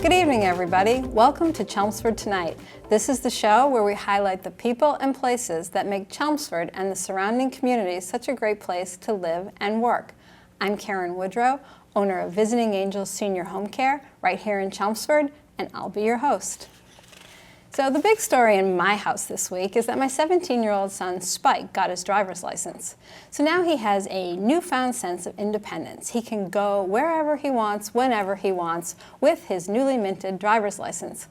Good evening, everybody. Welcome to Chelmsford Tonight. This is the show where we highlight the people and places that make Chelmsford and the surrounding communities such a great place to live and work. I'm Karen Woodrow, owner of Visiting Angels Senior Home Care right here in Chelmsford, and I'll be your host. So the big story in my house this week is that my 17-year-old son, Spike, got his driver's license. So now he has a newfound sense of independence. He can go wherever he wants, whenever he wants, with his newly minted driver's license.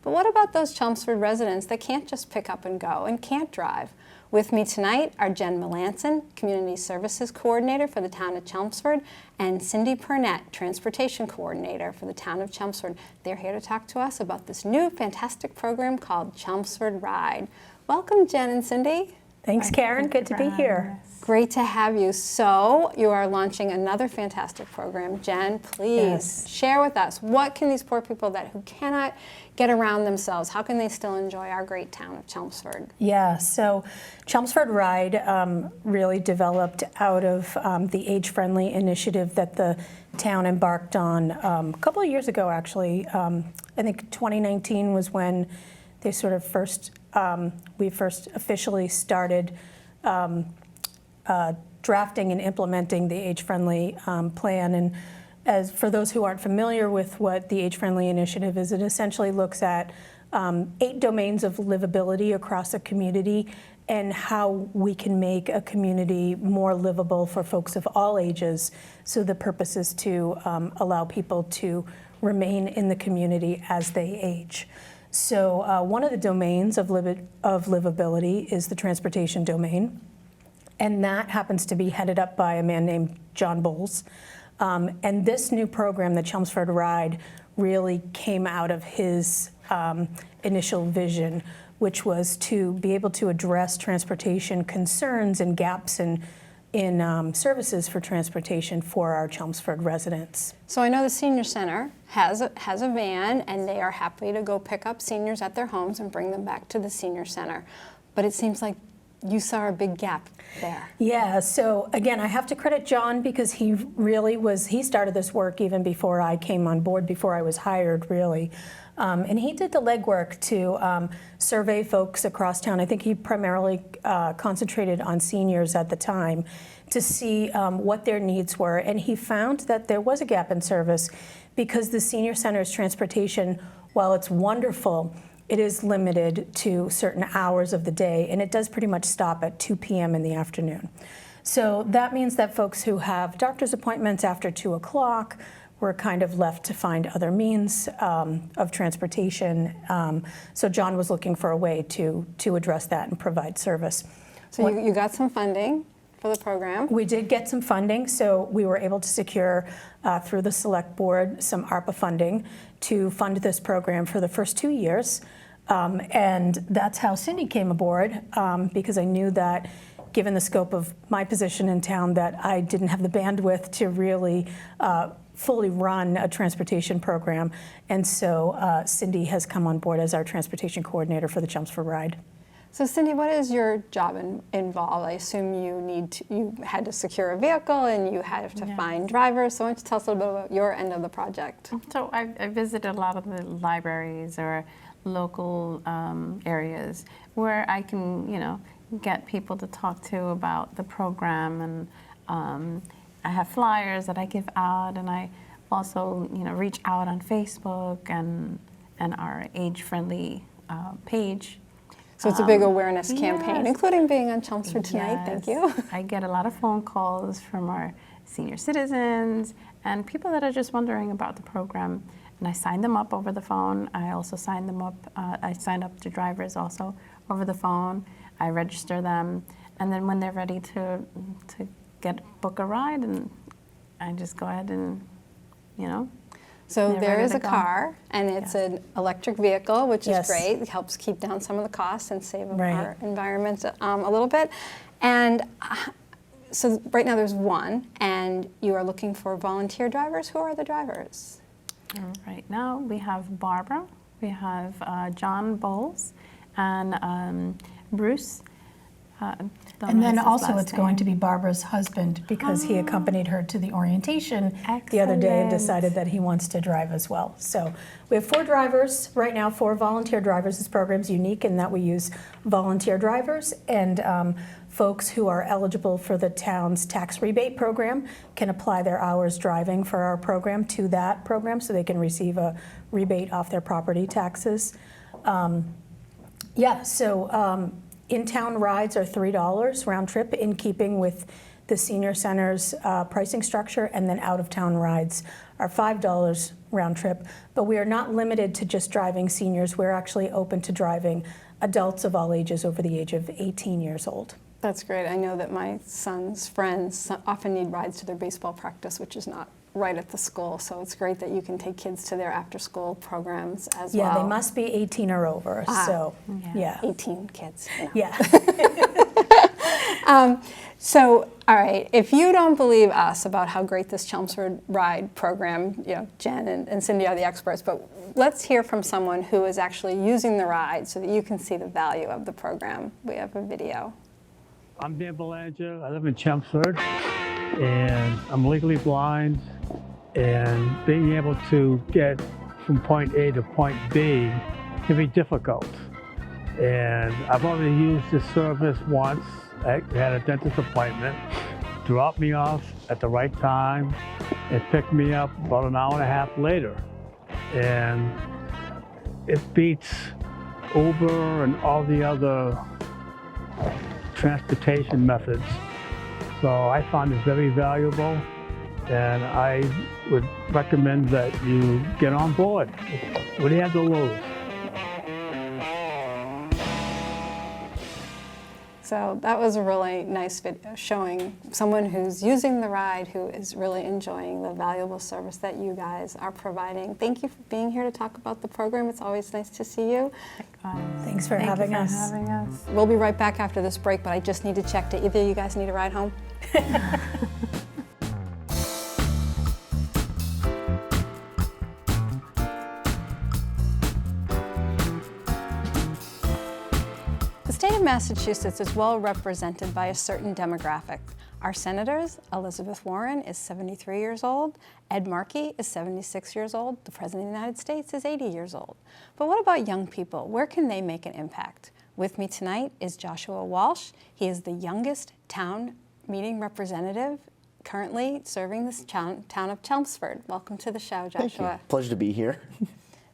But what about those Chelmsford residents that can't just pick up and go and can't drive? With me tonight are Jen Melanson, Community Services Coordinator for the town of Chelmsford, and Cindy Pernett, Transportation Coordinator for the town of Chelmsford. They're here to talk to us about this new fantastic program called Chelmsford RIDE. Welcome, Jen and Cindy. Thanks, Karen. Good to be here. Great to have you. So you are launching another fantastic program. Jen, please share with us, what can these poor people who cannot get around themselves, how can they still enjoy our great town of Chelmsford? Yeah, so Chelmsford RIDE really developed out of the age-friendly initiative that the town embarked on a couple of years ago, actually. I think 2019 was when they sort of we first officially started drafting and implementing the age-friendly plan. And as for those who aren't familiar with what the age-friendly initiative is, it essentially looks at 8 domains of livability across a community and how we can make a community more livable for folks of all ages. So the purpose is to allow people to remain in the community as they age. So one of the domains of livability is the transportation domain, and that happens to be headed up by a man named John Bowles. And this new program, the Chelmsford RIDE, really came out of his initial vision, which was to be able to address transportation concerns and gaps in services for transportation for our Chelmsford residents. So I know the Senior Center has a van, and they are happy to go pick up seniors at their homes and bring them back to the Senior Center. But it seems like you saw a big gap there. Yeah, so again, I have to credit John because he started this work even before I came on board, before I was hired, really. And he did the legwork to survey folks across town. I think he primarily concentrated on seniors at the time to see what their needs were. And he found that there was a gap in service because the Senior Center's transportation, while it's wonderful, it is limited to certain hours of the day, and it does pretty much stop at 2 p.m. in the afternoon. So that means that folks who have doctor's appointments after 2 o'clock were kind of left to find other means of transportation. So John was looking for a way to address that and provide service. So you got some funding for the program? We did get some funding, so we were able to secure through the Select Board some ARPA funding to fund this program for the first 2 years. And that's how Cindy came aboard, because I knew that given the scope of my position in town that I didn't have the bandwidth to really fully run a transportation program. And so Cindy has come on board as our transportation coordinator for the Chelmsford RIDE. So Cindy, what is your job involved? I assume you had to secure a vehicle and you had to find drivers. So why don't you tell us a little bit about your end of the project? So I visited a lot of the libraries or local areas where I can, get people to talk to about the program, and I have flyers that I give out, and I also, reach out on Facebook and our age-friendly page. So it's a big awareness campaign, including being on Chelmsford Tonight. Thank you. I get a lot of phone calls from our senior citizens and people that are just wondering about the program. And I sign them up over the phone. I also sign them up. I sign up the drivers also over the phone. I register them, and then when they're ready to book a ride, and I just go ahead and, So there is a car, and it's an electric vehicle, which is great. It helps keep down some of the costs and save our environment a little bit. And so right now there's one, and you are looking for volunteer drivers. Who are the drivers? Right now we have Barbara, we have John Bowles, and Bruce. And then also it's going to be Barbara's husband because he accompanied her to the orientation the other day and decided that he wants to drive as well. So we have 4 drivers right now, 4 volunteer drivers. This program's unique in that we use volunteer drivers, and folks who are eligible for the town's tax rebate program can apply their hours driving for our program to that program so they can receive a rebate off their property taxes. In-town rides are $3 round trip, in keeping with the senior center's pricing structure, and then out-of-town rides are $5 round trip. But we are not limited to just driving seniors. We're actually open to driving adults of all ages over the age of 18 years old. That's great. I know that my son's friends often need rides to their baseball practice, which is not right at the school, so it's great that you can take kids to their after-school programs as well. Yeah, they must be 18 or over, so, yeah. 18 kids. No. Yeah. So, all right, if you don't believe us about how great this Chelmsford RIDE program, you know, Jen and Cindy are the experts, but let's hear from someone who is actually using the ride so that you can see the value of the program. We have a video. I'm Dan Belanger. I live in Chelmsford, and I'm legally blind, and being able to get from point A to point B can be difficult. And I've only used this service once. I had a dentist appointment, dropped me off at the right time, and picked me up about an hour and a half later. And it beats Uber and all the other transportation methods. So I found it very valuable, and I would recommend that you get on board. What do you have to lose? So that was a really nice video showing someone who's using the ride, who is really enjoying the valuable service that you guys are providing. Thank you for being here to talk about the program. It's always nice to see you. Thanks for having us. We'll be right back after this break, but I just need to check. Do either of you guys need a ride home? The state of Massachusetts is well represented by a certain demographic. Our senators, Elizabeth Warren is 73 years old, Ed Markey is 76 years old, the President of the United States is 80 years old. But what about young people? Where can they make an impact? With me tonight is Joshua Walsh. He is the youngest town meeting representative currently serving this town of Chelmsford. Welcome to the show, Joshua. Thank you. Pleasure to be here.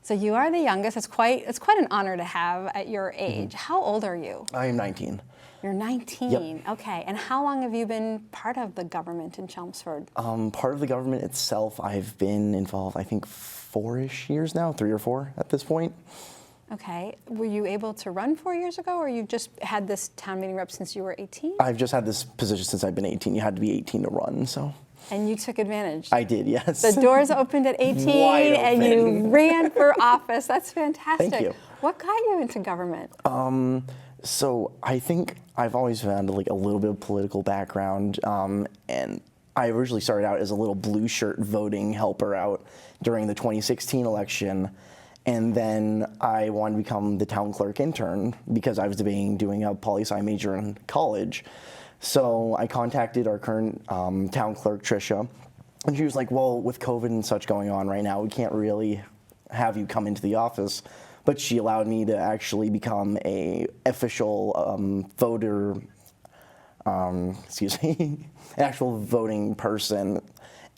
So you are the youngest. It's quite an honor to have at your age. How old are you? I am 19. You're 19. Yep. Okay. And how long have you been part of the government in Chelmsford? Part of the government itself, I've been involved, I think, 4-ish years now, 3 or 4 at this point. Okay. Were you able to run 4 years ago, or you just had this town meeting rep since you were 18? I've just had this position since I've been 18. You had to be 18 to run, so. And you took advantage. I did, yes. The doors opened at 18 and you ran for office. That's fantastic. Thank you. What got you into government? So I think I've always had like a little bit of political background, and I originally started out as a little blue shirt voting helper out during the 2016 election. And then I wanted to become the town clerk intern because I was debating doing a poli-sci major in college. So I contacted our current town clerk, Tricia, and she was like, well, with COVID and such going on right now, we can't really have you come into the office. But she allowed me to actually become a official voter, an actual voting person,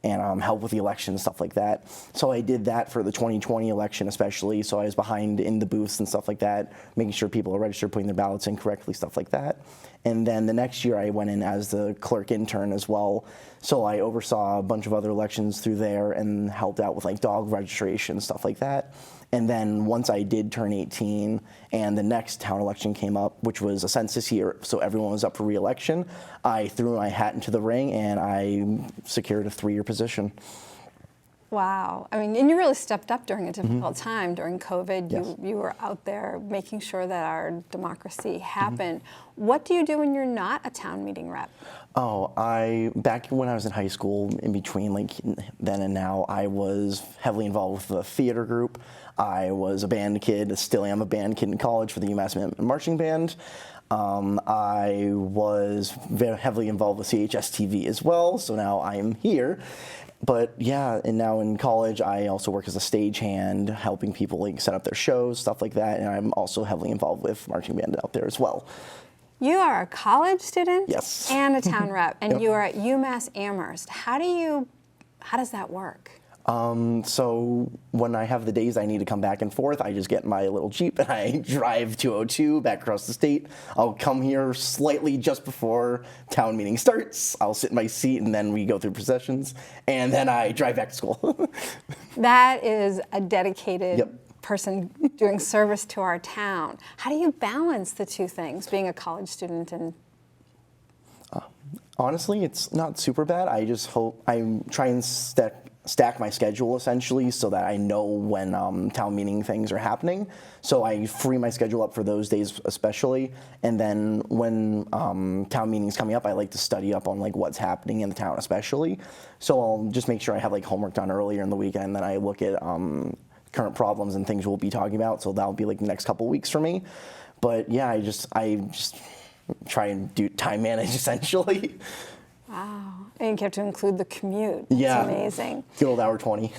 and help with the election and stuff like that. So I did that for the 2020 election especially, so I was behind in the booths and stuff like that, making sure people are registered, putting their ballots in correctly, stuff like that. And then the next year I went in as the clerk intern as well, so I oversaw a bunch of other elections through there and helped out with like dog registration, stuff like that. And then once I did turn 18 and the next town election came up, which was a census year, so everyone was up for re-election, I threw my hat into the ring and I secured a 3-year position. Wow. I mean, and you really stepped up during a difficult time during COVID. Yes. You were out there making sure that our democracy happened. What do you do when you're not a town meeting rep? Oh, back when I was in high school, in between like then and now, I was heavily involved with the theater group. I was a band kid, still am a band kid in college for the UMass Marching Band. I was very heavily involved with CHS-TV as well, so now I am here. But yeah, and now in college, I also work as a stagehand, helping people like set up their shows, stuff like that, and I'm also heavily involved with marching band out there as well. You are a college student? Yes. And a town rep, and Yep. you are at UMass Amherst. How does that work? So when I have the days I need to come back and forth, I just get my little Jeep and I drive 202 back across the state. I'll come here slightly just before town meeting starts. I'll sit in my seat and then we go through processions and then I drive back to school. That is a dedicated Yep. person doing service to our town. How do you balance the two things, being a college student and Honestly, it's not super bad. I just hope I try and stack my schedule essentially so that I know when town meeting things are happening. So I free my schedule up for those days especially. And then when town meetings coming up, I like to study up on like what's happening in the town especially. So I'll just make sure I have like homework done earlier in the weekend, and then I look at current problems and things we'll be talking about. So that'll be like the next couple weeks for me. But yeah, I just try and do time manage essentially. wow? And you have to include the commute. It's Yeah. amazing. Good old hour 20.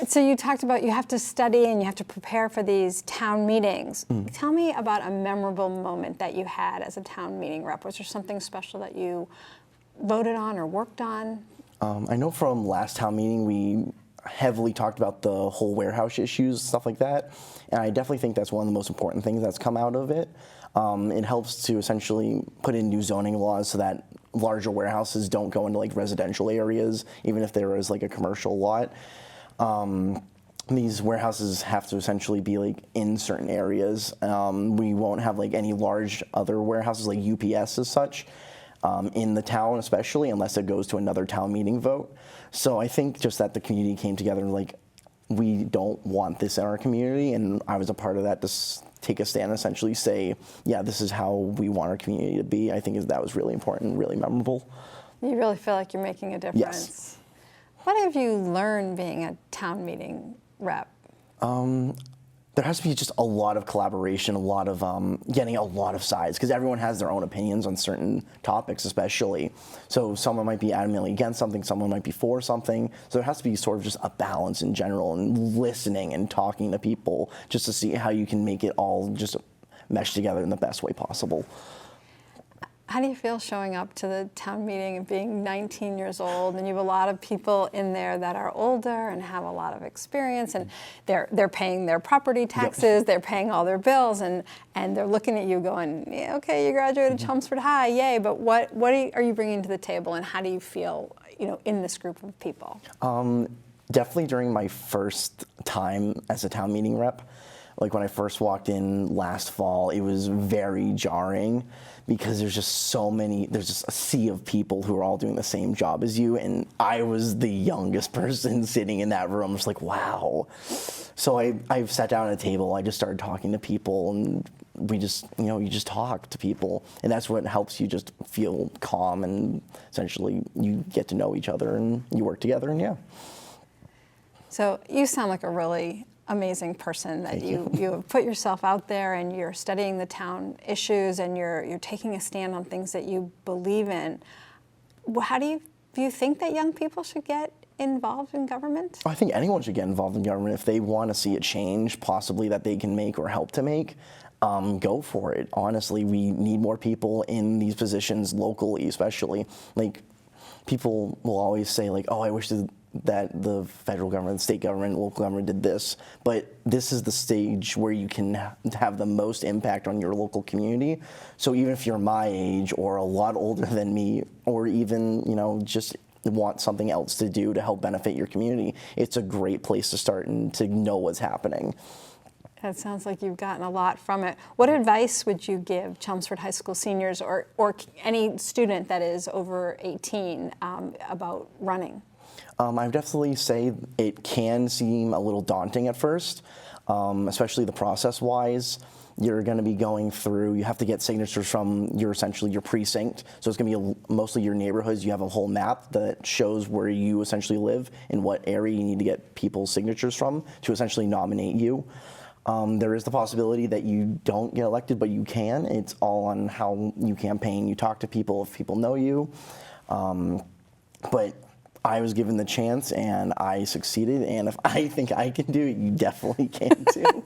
So you talked about you have to study and you have to prepare for these town meetings. Tell me about a memorable moment that you had as a town meeting rep. Was there something special that you voted on or worked on? I know from last town meeting we heavily talked about the whole warehouse issues, stuff like that, and I definitely think that's one of the most important things that's come out of it. It helps to essentially put in new zoning laws so that larger warehouses don't go into like residential areas, even if there is like a commercial lot. These warehouses have to essentially be like in certain areas. We won't have like any large other warehouses like UPS as such in the town, especially unless it goes to another town meeting vote. So I think just that the community came together and like, we don't want this in our community, and I was a part of that to take a stand and essentially say, yeah, this is how we want our community to be. I think that was really important, really memorable. You really feel like you're making a difference. Yes. What have you learned being a town meeting rep? There has to be just a lot of collaboration, a lot of getting a lot of sides, because everyone has their own opinions on certain topics especially. So someone might be adamantly against something, someone might be for something. So there has to be sort of just a balance in general, and listening and talking to people just to see how you can make it all just mesh together in the best way possible. How do you feel showing up to the town meeting and being 19 years old, and you have a lot of people in there that are older and have a lot of experience, and they're paying their property taxes, they're paying all their bills, and they're looking at you going, yeah, okay, you graduated Chelmsford High, yay, but what are you bringing to the table, and how do you feel, in this group of people? Definitely during my first time as a town meeting rep, like when I first walked in last fall, it was very jarring because there's just a sea of people who are all doing the same job as you, and I was the youngest person sitting in that room. It's like, wow. So I sat down at a table, I just started talking to people, and we just, you just talk to people, and that's what helps you just feel calm, and essentially you get to know each other and you work together, and yeah. So you sound like a really amazing person, that you have put yourself out there and you're studying the town issues and you're taking a stand on things that you believe in. How do you think that young people should get involved in government? I think anyone should get involved in government if they want to see a change possibly that they can make or help to make. Go for it. Honestly, we need more people in these positions locally, especially. Like, people will always say like, oh, I wish that the federal government, the state government, local government did this, but this is the stage where you can have the most impact on your local community. So even if you're my age or a lot older than me, or even, just want something else to do to help benefit your community, it's a great place to start and to know what's happening. That sounds like you've gotten a lot from it. What advice would you give Chelmsford High School seniors or any student that is over 18 about running? I would definitely say it can seem a little daunting at first, especially the process-wise. You're going to be going through, you have to get signatures from essentially your precinct. So it's going to be mostly your neighborhoods. You have a whole map that shows where you essentially live and what area you need to get people's signatures from to essentially nominate you. There is the possibility that you don't get elected, but you can. It's all on how you campaign. You talk to people if people know you. But I was given the chance and I succeeded. And if I think I can do it, you definitely can too.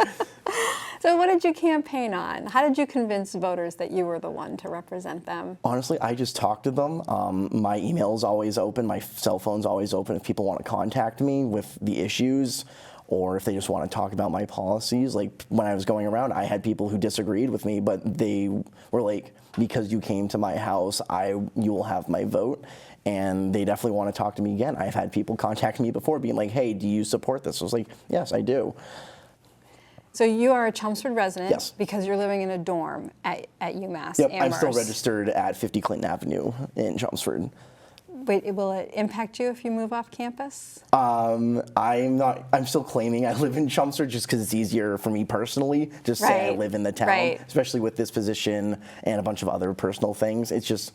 So what did you campaign on? How did you convince voters that you were the one to represent them? Honestly, I just talked to them. My email is always open. My cell phone's always open if people want to contact me with the issues or if they just want to talk about my policies. Like when I was going around, I had people who disagreed with me, but they were like, because you came to my house, you will have my vote. And they definitely want to talk to me again. I've had people contact me before being like, hey, do you support this? I was like, yes, I do. So you are a Chelmsford resident. Yes. Because you're living in a dorm at UMass Yep, Amherst. I'm still registered at 50 Clinton Avenue in Chelmsford. Wait, will it impact you if you move off campus? I'm still claiming I live in Chelmsford just because it's easier for me personally. Just say I Right, live in the town, right. especially with this position and a bunch of other personal things. It's just,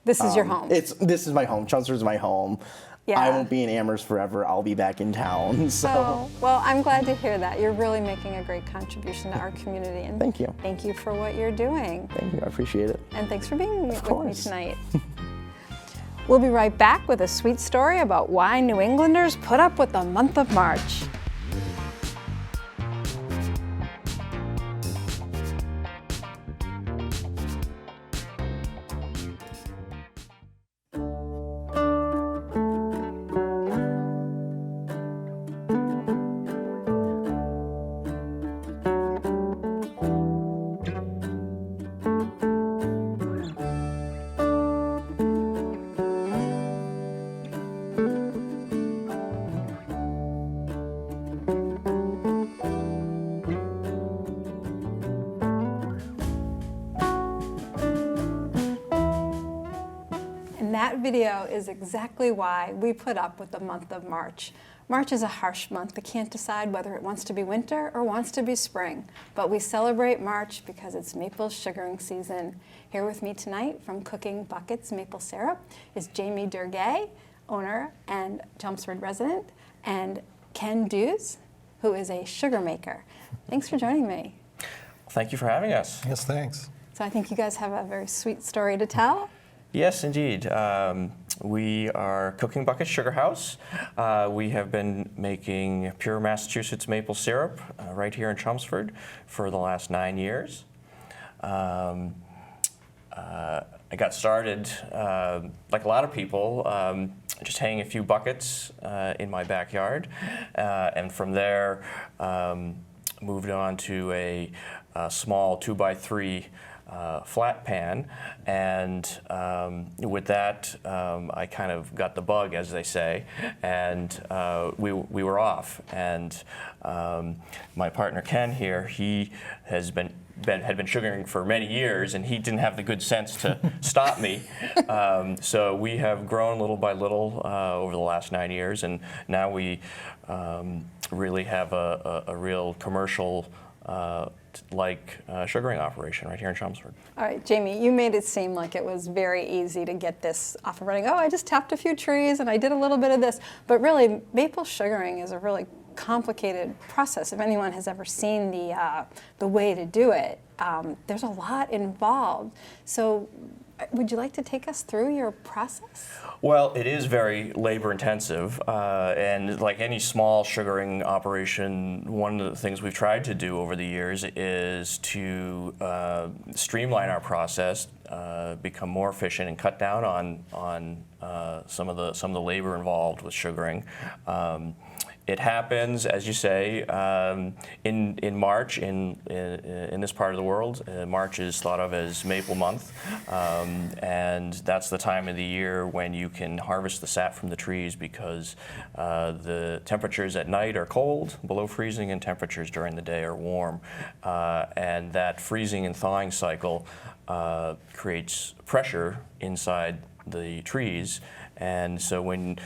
This is your home. this is my home. Chelmsford's my home. Yeah. I won't be in Amherst forever. I'll be back in town. So Oh, well, I'm glad to hear that. You're really making a great contribution to our community. And Thank you. Thank you for what you're doing. Thank you. I appreciate it. And thanks for being with me course. tonight. We'll be right back with a sweet story about why New Englanders put up with the month of March. That video is exactly why we put up with the month of March. March is a harsh month that can't decide whether it wants to be winter or wants to be spring. But we celebrate March because it's maple sugaring season. Here with me tonight from Cooking Buckets Maple Syrup is Jamie Dergay, owner and Chelmsford resident, and Ken Dews, who is a sugar maker. Thanks for joining me. Thank you for having us. Yes, thanks. So I think you guys have a very sweet story to tell. Yes, indeed. We are Cooking Bucket Sugar House. We have been making pure Massachusetts maple syrup right here in Chelmsford for the last 9 years. I got started, like a lot of people, just hanging a few buckets in my backyard, and from there moved on to a small 2x3 flat pan, and with that I kind of got the bug, as they say, and we were off. And my partner Ken here, he had been sugaring for many years, and he didn't have the good sense to stop me. So we have grown little by little over the last 9 years, and now we really have a real commercial sugaring operation right here in Chelmsford. All right, Jamie, you made it seem like it was very easy to get this off and running. Oh, I just tapped a few trees and I did a little bit of this. But really, maple sugaring is a really complicated process. If anyone has ever seen the way to do it, there's a lot involved. So would you like to take us through your process? Well, it is very labor intensive, and like any small sugaring operation, one of the things we've tried to do over the years is to streamline our process, become more efficient, and cut down on some of the labor involved with sugaring. It happens, as you say, in March in this part of the world. March is thought of as Maple Month, and that's the time of the year when you can harvest the sap from the trees, because the temperatures at night are cold, below freezing, and temperatures during the day are warm. And that freezing and thawing cycle creates pressure inside the trees. And so when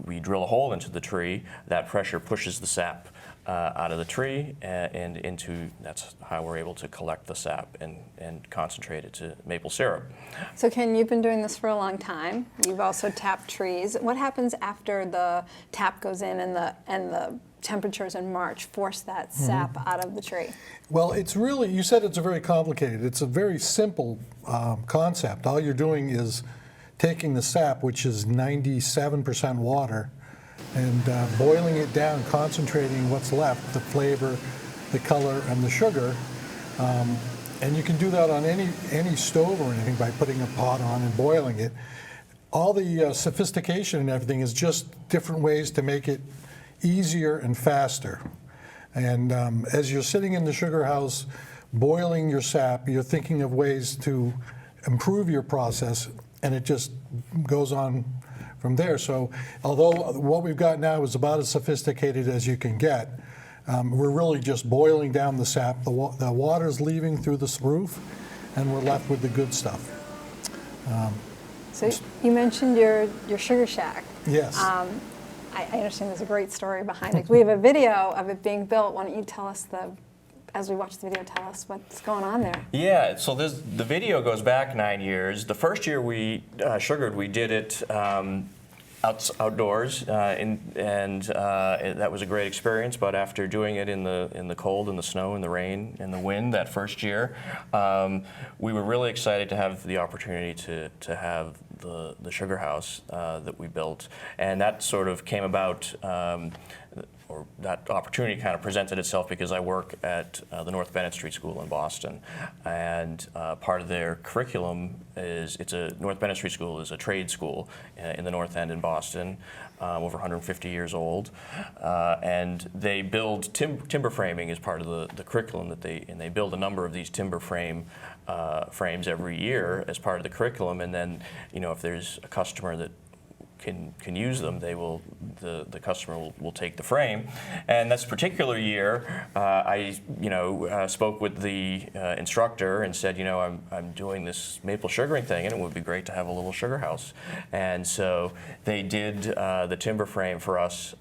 we drill a hole into the tree, that pressure pushes the sap out of the tree and into, that's how we're able to collect the sap and concentrate it to maple syrup. So Ken, you've been doing this for a long time. You've also tapped trees. What happens after the tap goes in and the temperatures in March force that sap out of the tree? Well, it's really, you said it's a very complicated. It's a very simple concept. All you're doing is taking the sap, which is 97% water, and boiling it down, concentrating what's left, the flavor, the color, and the sugar. And you can do that on any stove or anything by putting a pot on and boiling it. All the sophistication and everything is just different ways to make it easier and faster. And as you're sitting in the sugar house boiling your sap, you're thinking of ways to improve your process, and it just goes on from there. So although what we've got now is about as sophisticated as you can get, we're really just boiling down the sap. The water's leaving through this roof, and we're left with the good stuff. So you mentioned your sugar shack. Yes. I understand there's a great story behind it. We have a video of it being built. Why don't you tell us as we watch the video, tell us what's going on there? Yeah, so the video goes back 9 years. The first year we sugared, we did it outdoors, and that was a great experience. But after doing it in the cold, in the snow, in the rain, in the wind that first year, we were really excited to have the opportunity to have the sugar house that we built, and that sort of came about. Or that opportunity kind of presented itself because I work at the North Bennett Street School in Boston, and part of their curriculum is North Bennett Street School is a trade school in the North End in Boston, over 150 years old, and they build timber framing as part of the curriculum and they build a number of these timber frames every year as part of the curriculum, and then if there's a customer that can use them, the customer will take the frame. And this particular year, I spoke with the instructor and said, I'm doing this maple sugaring thing, and it would be great to have a little sugar house. And so they did the timber frame for us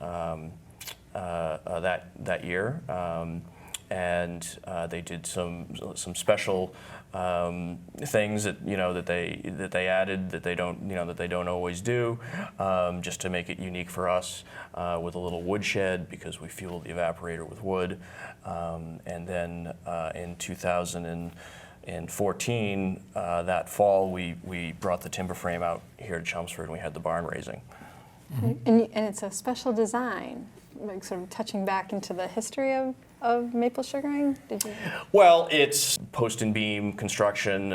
that year, and they did some special things that they added that they don't always do, just to make it unique for us, with a little woodshed because we fueled the evaporator with wood, and then in 2014, that fall, we brought the timber frame out here to Chelmsford, and we had the barn raising. And it's a special design, like sort of touching back into the history of maple sugaring? Well, it's post and beam construction.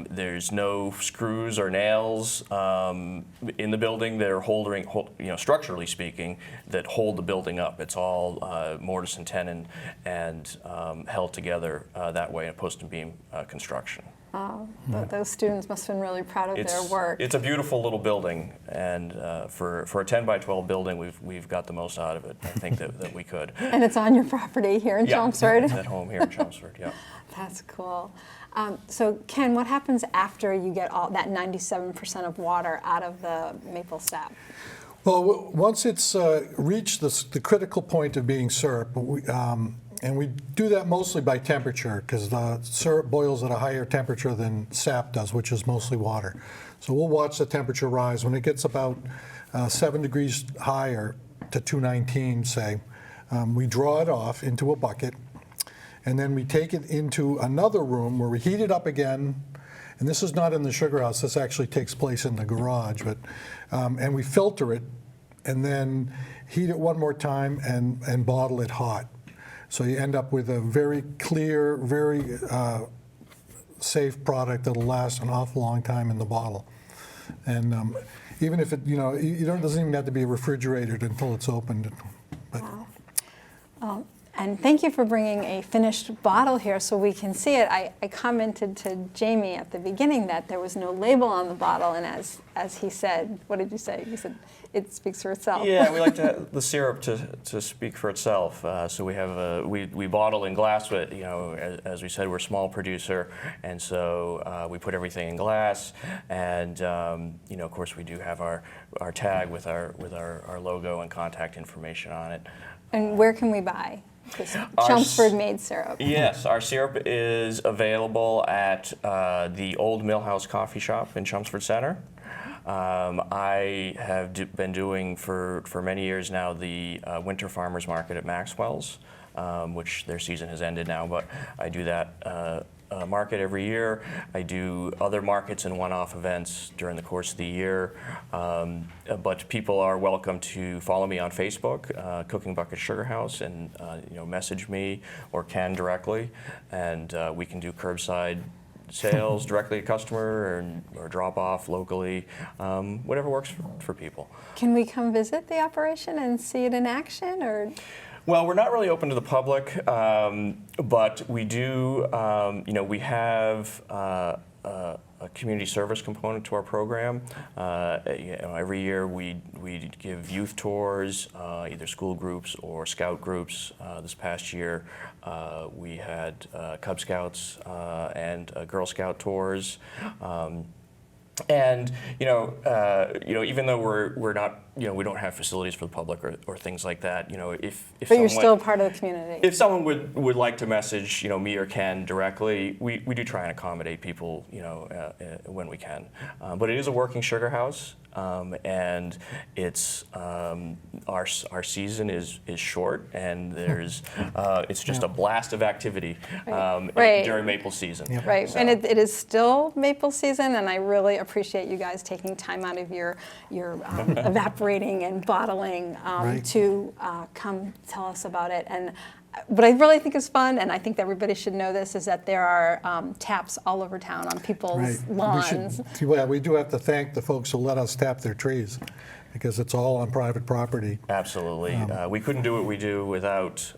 There's no screws or nails in the building that are structurally speaking, that hold the building up. It's all mortise and tenon and held together that way in post and beam construction. Oh, those students must have been really proud of their work. It's a beautiful little building, and for a 10 by 12 building, we've got the most out of it. I think that we could. And it's on your property here in Chelmsford. Yeah, at home here in Chelmsford. Yeah. That's cool. So Ken, what happens after you get all that 97% of water out of the maple sap? Well, once it's reached the critical point of being syrup, and we do that mostly by temperature, because the syrup boils at a higher temperature than sap does, which is mostly water. So we'll watch the temperature rise. When it gets about 7 degrees higher to 219, say, we draw it off into a bucket, and then we take it into another room where we heat it up again. And this is not in the sugar house. This actually takes place in the garage. But and we filter it, and then heat it one more time and bottle it hot. So you end up with a very clear, very safe product that'll last an awful long time in the bottle. And even if it, it doesn't even have to be refrigerated until it's opened. But wow. And thank you for bringing a finished bottle here so we can see it. I commented to Jamie at the beginning that there was no label on the bottle, and as he said, what did you say? You said it speaks for itself. Yeah, we like to have the syrup to speak for itself. So we have we bottle in glass, but as we said, we're a small producer, and so we put everything in glass, and of course we do have our tag with our logo and contact information on it. And where can we buy this Chelmsford made syrup? Yes, our syrup is available at the Old Millhouse Coffee Shop in Chelmsford Center. I have been doing for many years now the Winter Farmers Market at Maxwell's, which their season has ended now, but I do that market every year. I do other markets and one-off events during the course of the year, but people are welcome to follow me on Facebook, Cooking Bucket Sugar House, and message me or Ken directly, and we can do curbside sales directly to customer or drop off locally, whatever works for people. Can we come visit the operation and see it in action, or? Well, we're not really open to the public, but we do, we have a community service component to our program. Every year we give youth tours, either school groups or scout groups. This past year we had Cub Scouts and Girl Scout tours. And even though we're not, we don't have facilities for the public or things like that. If but you're still part of the community. If someone would like to message, me or Ken directly, we do try and accommodate people, when we can. But it is a working sugar house, and it's our season is short, and there's it's just a blast of activity during maple season. Yep. Right, So. and it is still maple season, and I really appreciate you guys taking time out of your evaporating and bottling Right. to come tell us about it. And what I really think is fun, and I think that everybody should know this, is that there are taps all over town on people's lawns. We do have to thank the folks who let us tap their trees, because it's all on private property. Absolutely. We couldn't do what we do without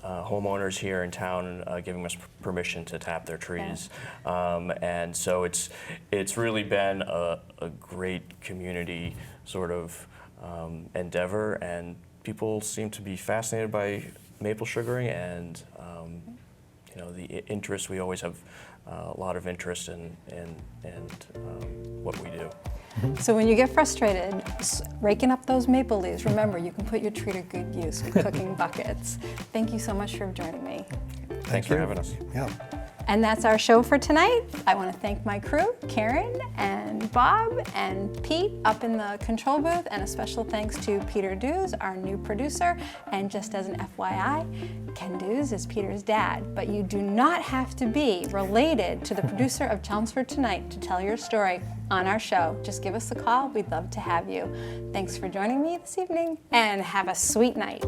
homeowners here in town giving us permission to tap their trees. And so it's really been a great community sort of endeavor, and people seem to be fascinated by maple sugaring, and the interest. We always have a lot of interest in what we do. So when you get frustrated raking up those maple leaves, remember you can put your tree to good use with cooking buckets. Thank you so much for joining me. Thanks for having us. Yeah. And that's our show for tonight. I want to thank my crew, Karen and Bob and Pete up in the control booth, and a special thanks to Peter Dews, our new producer. And just as an FYI, Ken Dews is Peter's dad, but you do not have to be related to the producer of Chelmsford Tonight to tell your story on our show. Just give us a call. We'd love to have you. Thanks for joining me this evening, and have a sweet night.